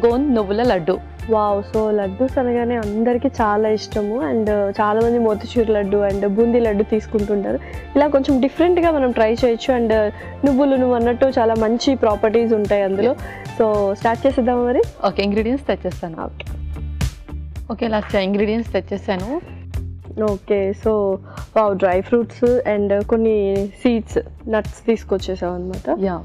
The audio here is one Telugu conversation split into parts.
గోంద్ నువ్వుల లడ్డు. వావ్! సో లడ్డూస్ అనగానే అందరికీ చాలా ఇష్టము. అండ్ చాలామంది మోతిచూర్ లడ్డు అండ్ బూందీ లడ్డు తీసుకుంటుంటారు. ఇలా కొంచెం డిఫరెంట్గా మనం ట్రై చేయొచ్చు. అండ్ నువ్వు అన్నట్టు చాలా మంచి ప్రాపర్టీస్ ఉంటాయి అందులో. సో స్టార్ట్ చేసేద్దామా మరి? ఓకే, ఇంగ్రీడియంట్స్ తెచ్చేస్తాను. ఓకే, లాస్ట్ ఇంగ్రీడియంట్స్ తెచ్చేసాను. Okay, so wow, dry fruits and కొన్ని సీడ్స్, నట్స్ తీసుకొచ్చేసాం అనమాట. Yeah,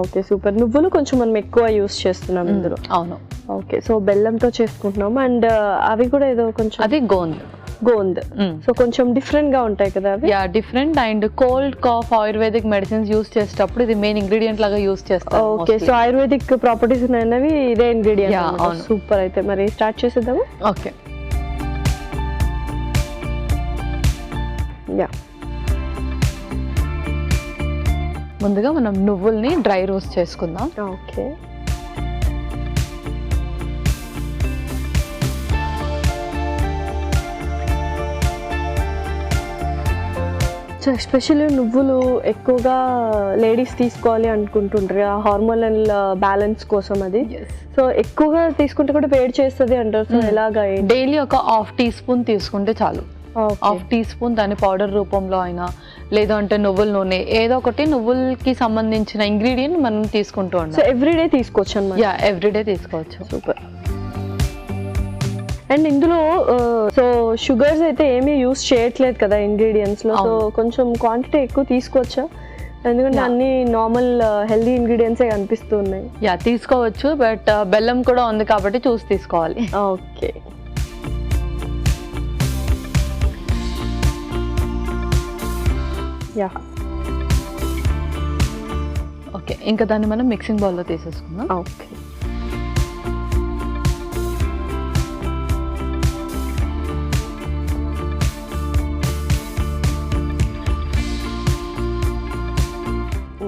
okay, super. నువ్వులు కొంచెం మనం ఎక్కువ యూస్ చేస్తున్నాం ఇందులో. అవును. ఓకే, సో బెల్లంతో చేసుకుంటున్నాము. అండ్ అవి కూడా ఏదో కొంచెం అది గోంద్. సో కొంచెం డిఫరెంట్ గా ఉంటాయి కదా అవి? Yeah, different. And cold cough Ayurvedic medicines use చేసేటప్పుడు ఇది మెయిన్ ఇంగ్రీడియంట్ లాగా యూస్ చేస్తాం. ఓకే, సో ఆయుర్వేదిక్ ప్రాపర్టీస్ ఉన్నాయన్నవి ఇదే ఇంగ్రీడియంట్. సూపర్. అయితే మరి స్టార్ట్ చేసేద్దాము. ఓకే. యా, ముందుగా మనం నువ్వుల్ని డ్రై రోస్ట్ చేసుకుందాం. ఓకే. సో ఎస్పెషల్లీ నువ్వులు ఎక్కువగా లేడీస్ తీసుకోవాలి అనుకుంటుంటారు హార్మోనల్ బ్యాలెన్స్ కోసం. అది సో ఎక్కువగా తీసుకుంటే కూడా వేడి చేస్తుంది అంటారు. సో ఎలాగా? డైలీ ఒక హాఫ్ టీ స్పూన్ తీసుకుంటే చాలు. హాఫ్ టీ స్పూన్ దాని పౌడర్ రూపంలో అయినా, లేదంటే నువ్వుల నూనె, ఏదో ఒకటి నువ్వులకి సంబంధించిన ఇంగ్రీడియంట్ మనం తీసుకుంటూ ఉంటాం. సో ఎవ్రీడే తీసుకోవచ్చు అన్నమాట? యా, ఎవ్రీడే తీసుకోవచ్చు. సూపర్. అండ్ ఇందులో సో షుగర్స్ అయితే ఏమీ యూస్ చేయట్లేదు కదా ఇంగ్రీడియంట్స్ లో. సో కొంచెం క్వాంటిటీ ఎక్కువ తీసుకోవచ్చా? ఎందుకంటే అన్ని నార్మల్ హెల్దీ ఇంగ్రీడియంట్సే కనిపిస్తూ ఉన్నాయి. యా, తీసుకోవచ్చు. బట్ బెల్లం కూడా ఉంది కాబట్టి చూసి తీసుకోవాలి. ఓకే. Yeah, okay. ఇంకా దాన్ని మనం మిక్సింగ్ బౌల్లో తీసేసుకుందాం. ఓకే.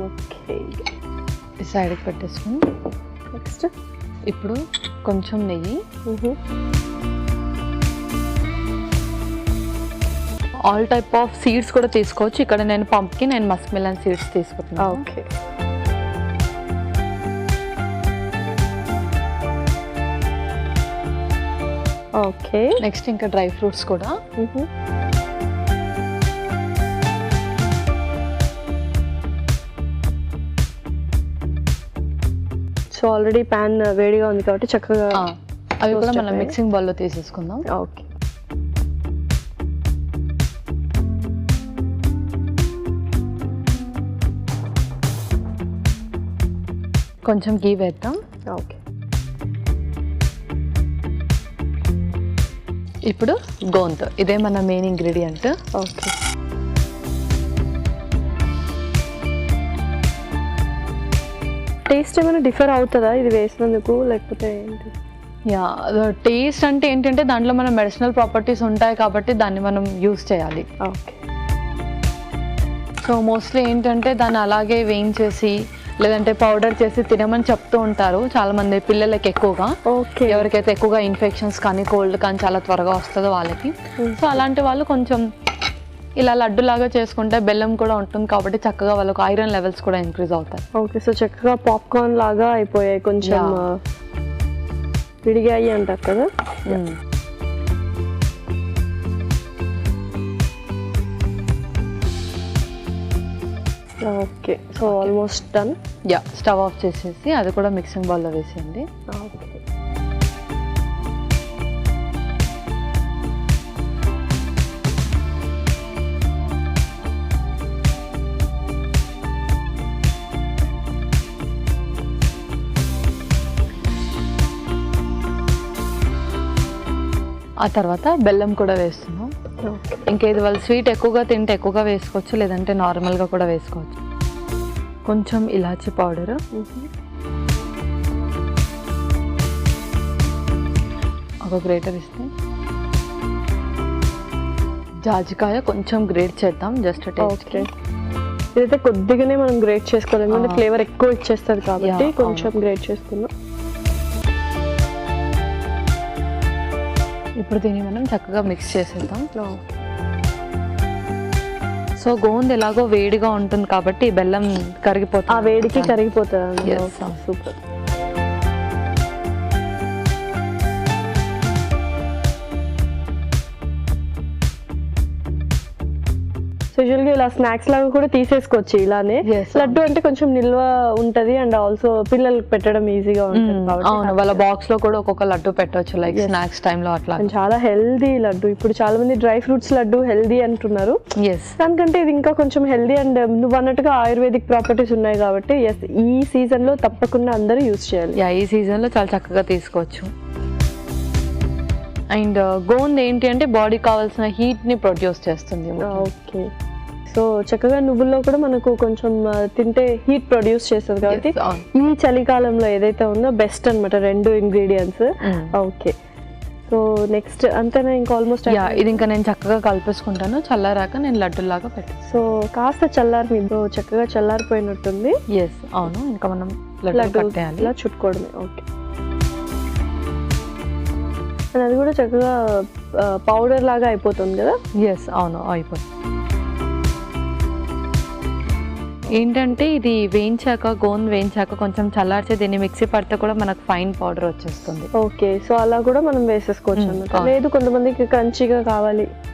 ఓకే, సైడ్కి పెట్టేసుకుని నెక్స్ట్ ఇప్పుడు కొంచెం నెయ్యి, ఆల్ టైప్ ఆఫ్ సీడ్స్ కూడా తీసుకోవచ్చు. ఇక్కడ నేను pumpkin and Musk melon seeds తీసుకుంటున్నాను. ఓకే. ఓకే, నెక్స్ట్ ఇంకా డ్రై ఫ్రూట్స్ కూడా. సో ఆల్రెడీ ప్యాన్ వేడిగా ఉంది కాబట్టి చక్కగా అవి కూడా మనం మిక్సింగ్ బౌల్లో తీసేసుకుందాం. ఓకే. కొంచెం గీ వేద్దాం. ఓకే. ఇప్పుడు గోంద్, ఇదే మన మెయిన్ ఇంగ్రీడియంట్. ఓకే. టేస్ట్ ఏమైనా డిఫర్ అవుతుందా ఇది వేసినందుకు, లేకపోతే ఏంటి? యా, టేస్ట్ అంటే ఏంటంటే దాంట్లో మన మెడిసినల్ ప్రాపర్టీస్ ఉంటాయి కాబట్టి దాన్ని మనం యూస్ చేయాలి. ఓకే. సో మోస్ట్లీ ఏంటంటే దాన్ని అలాగే వేయించేసి లేదంటే పౌడర్ చేసి తినమని చెప్తూ ఉంటారు చాలా మంది పిల్లలకి ఎక్కువగా. ఓకే. ఎవరికైతే ఎక్కువగా ఇన్ఫెక్షన్స్ కానీ కోల్డ్ కానీ చాలా త్వరగా వస్తుందో వాళ్ళకి. సో అలాంటి వాళ్ళు కొంచెం ఇలా లడ్డులాగా చేసుకుంటే బెల్లం కూడా ఉంటుంది కాబట్టి చక్కగా వాళ్ళకు ఐరన్ లెవెల్స్ కూడా ఇంక్రీజ్ అవుతాయి. ఓకే, సో చక్కగా పాప్కార్న్ లాగా అయిపోయాయి, కొంచెం విడిగాయి అంటారు కదా. Okay, so almost done. Yeah, stove off చేసేసి అది కూడా మిక్సింగ్ బౌల్లో వేసేయండి. ఓకే. ఆ తర్వాత బెల్లం కూడా వేస్తున్నాం. ఇంకా ఇది వాళ్ళు స్వీట్ ఎక్కువగా తింటే ఎక్కువగా వేసుకోవచ్చు, లేదంటే నార్మల్గా కూడా వేసుకోవచ్చు. కొంచెం ఇలాచీ పౌడర్, ఒక గ్రేటర్ ఇస్తే, జాజికాయ కొంచెం గ్రేట్ చేద్దాం జస్ట్ టేస్ట్. ఇదైతే కొద్దిగానే మనం గ్రేట్ చేసుకోవాలి, ఎందుకంటే ఫ్లేవర్ ఎక్కువ ఇచ్చేస్తుంది కాబట్టి కొంచెం గ్రేట్ చేసుకుందాం. ఇప్పుడు దీన్ని మనం చక్కగా మిక్స్ చేసేద్దాం. సో గోంద్ ఎలాగో వేడిగా ఉంటుంది కాబట్టి బెల్లం కరిగిపోతుంది, ఆ వేడికి కరిగిపోతుంది. సూపర్. స్పెషల్ గా ఇలా స్నాక్స్ లాగా కూడా తీసేసుకోవచ్చు ఇలానే. లడ్డు అంటే కొంచెం నిల్వ ఉంటది అండ్ ఆల్సో పిల్లలకి పెట్టడం ఈజీగా ఉంటుంది. అవును, వాళ్ళ బాక్స్ లో కూడా ఒక్కొక్క లడ్డు పెట్టవచ్చు, లైక్ స్నాక్స్ టైమ్ లో అట్లా. చాలా హెల్దీ లడ్డు. ఇప్పుడు చాలా మంది డ్రై ఫ్రూట్స్ లడ్డు హెల్దీ అంటున్నారు, దానికంటే ఇది ఇంకా కొంచెం హెల్దీ అండ్ నువ్వు అన్నట్టుగా ఆయుర్వేదిక్ ప్రాపర్టీస్ ఉన్నాయి కాబట్టి ఈ సీజన్ లో తప్పకుండా అందరూ యూజ్ చేయాలి. ఈ సీజన్ లో చాలా చక్కగా తీసుకోవచ్చు. అండ్ గోంద్ ఏంటి అంటే బాడీ కావాల్సిన హీట్ ని ప్రొడ్యూస్ చేస్తుంది. ఓకే, సో చక్కగా నువ్వుల్లో కూడా మనకు కొంచెం తింటే హీట్ ప్రొడ్యూస్ చేస్తుంది కాబట్టి ఈ చలికాలంలో ఏదైతే ఉందో బెస్ట్ అన్నమాట 2 ఇంగ్రీడియంట్స్. ఓకే, సో నెక్స్ట్ అంతేనా? ఇంకా ఆల్మోస్ట్ ఇది ఇంకా నేను చక్కగా కలిపేసుకుంటాను. చల్లారాక నేను లడ్డులాగా పెట్టాను. సో కాస్త చల్లారి మీద చక్కగా చల్లారిపోయినట్టుంది. అవును, ఇంకా మనం లడ్డు ఇలా చుట్టుకోవడమే. ఓకే, అది కూడా చక్కగా పౌడర్ లాగా అయిపోతుంది కదా. అవును, అయిపోతుంది. ఏంటంటే ఇది వేయించాక, గోంద్ వేయించాక కొంచెం చల్లార్చి దీన్ని మిక్సీ పడితే కూడా మనకు ఫైన్ పౌడర్ వచ్చేస్తుంది. ఓకే, సో అలా కూడా మనం వేసేసుకోవచ్చు అన్నమాట. లేదు కొంతమందికి క్రంచీగా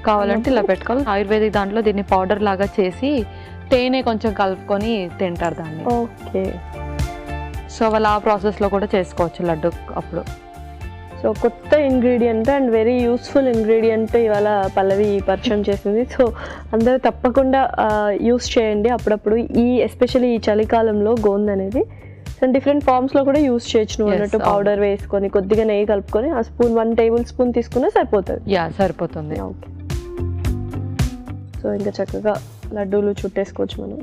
కావాలంటే ఇలా పెట్టుకోవాలి. ఆయుర్వేదిక్ దాంట్లో దీన్ని పౌడర్ లాగా చేసి తేనె కొంచెం కలుపుకొని తింటారు దాన్ని. ఓకే, సో వాళ్ళు ఆ ప్రాసెస్ లో కూడా చేసుకోవచ్చు లడ్డు అప్పుడు. సో కొత్త ingredient and very useful ingredient ఇవాళ పల్లవి పరిచయం చేసింది. సో అందరూ తప్పకుండా యూస్ చేయండి అప్పుడప్పుడు. ఎస్పెషల్లీ ఈ చలికాలంలో గోంద్ అనేది డిఫరెంట్ ఫార్మ్స్లో కూడా యూస్ చేయొచ్చు. నువ్వు అన్నట్టు పౌడర్ వేసుకొని కొద్దిగా నెయ్యి కలుపుకొని ఆ స్పూన్ 1 టేబుల్ స్పూన్ తీసుకున్నా సరిపోతుంది. సరిపోతుంది. ఓకే, సో ఇంకా చక్కగా లడ్డూలు చుట్టేసుకోవచ్చు మనం.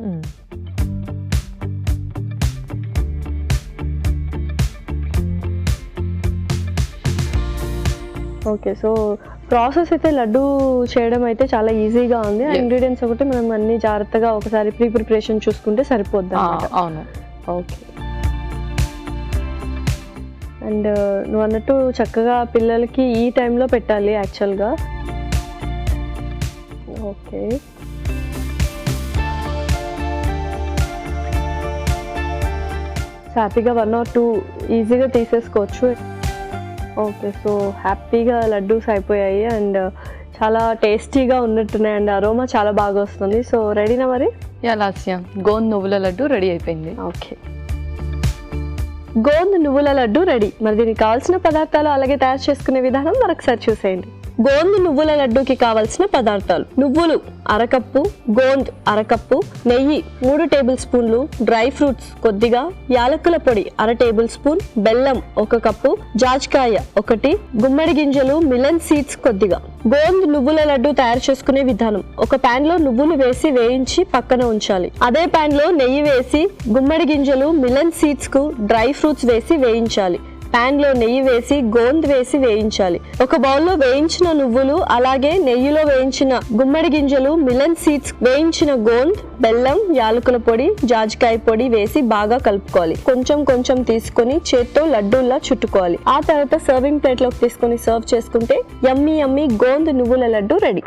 ఓకే, సో ప్రాసెస్ అయితే లడ్డు చేయడం అయితే చాలా ఈజీగా ఉంది. ఆ ఇంగ్రీడియంట్స్ ఒకటి మనం అన్ని జాగ్రత్తగా ఒకసారి ప్రిపరేషన్ చూసుకుంటే సరిపోద్ది. అవును. ఓకే, అండ్ నువ్వు అన్నట్టు చక్కగా పిల్లలకి ఈ టైంలో పెట్టాలి యాక్చువల్గా. ఓకే, హ్యాపీగా 1 or 2 ఈజీగా తీసేసుకోవచ్చు. ఓకే, సో హ్యాపీగా లడ్డూస్ అయిపోయాయి అండ్ చాలా టేస్టీగా ఉన్నట్టున్నాయి అండ్ అరోమా చాలా బాగా వస్తుంది. సో రెడీనా మరి? లాస్య గోంద్ నువ్వుల లడ్డు రెడీ అయిపోయింది. ఓకే, గోంద్ నువ్వుల లడ్డు రెడీ. మరి దీనికి కావాల్సిన పదార్థాలు అలాగే తయారు చేసుకునే విధానం మరొకసారి చూసేయండి. గోంద్ నువ్వుల లడ్డూకి కావలసిన పదార్థాలు: నువ్వులు 1 కప్పు, గోంద్ 1 కప్పు, నెయ్యి 3 టేబుల్ స్పూన్లు, డ్రై ఫ్రూట్స్ కొద్దిగా, యాలకుల పొడి 1 టేబుల్ స్పూన్, బెల్లం 1 కప్పు, జాజికాయ 1, గుమ్మడి గింజలు, మిలన్ సీడ్స్ కొద్దిగా. గోంద్ నువ్వుల లడ్డు తయారు చేసుకునే విధానం: ఒక పాన్ లో నువ్వులు వేసి వేయించి పక్కన ఉంచాలి. అదే పాన్ లో నెయ్యి వేసి గుమ్మడి గింజలు, మిలన్ సీడ్స్ కు డ్రై ఫ్రూట్స్ వేసి వేయించాలి. పాన్ లో నెయ్యి వేసి గోంద్ వేసి వేయించాలి. ఒక బౌల్లో వేయించిన నువ్వులు అలాగే నెయ్యిలో వేయించిన గుమ్మడి గింజలు, మిలన్ సీడ్స్, వేయించిన గోంద్, బెల్లం, యాలకుల పొడి, జాజికాయ పొడి వేసి బాగా కలుపుకోవాలి. కొంచెం కొంచెం తీసుకొని చేత్తో లడ్డూల్లా చుట్టుకోవాలి. ఆ తర్వాత సర్వింగ్ ప్లేట్ లోకి తీసుకొని సర్వ్ చేసుకుంటే యమ్మీ యమ్మీ గోంద్ నువ్వుల లడ్డు రెడీ.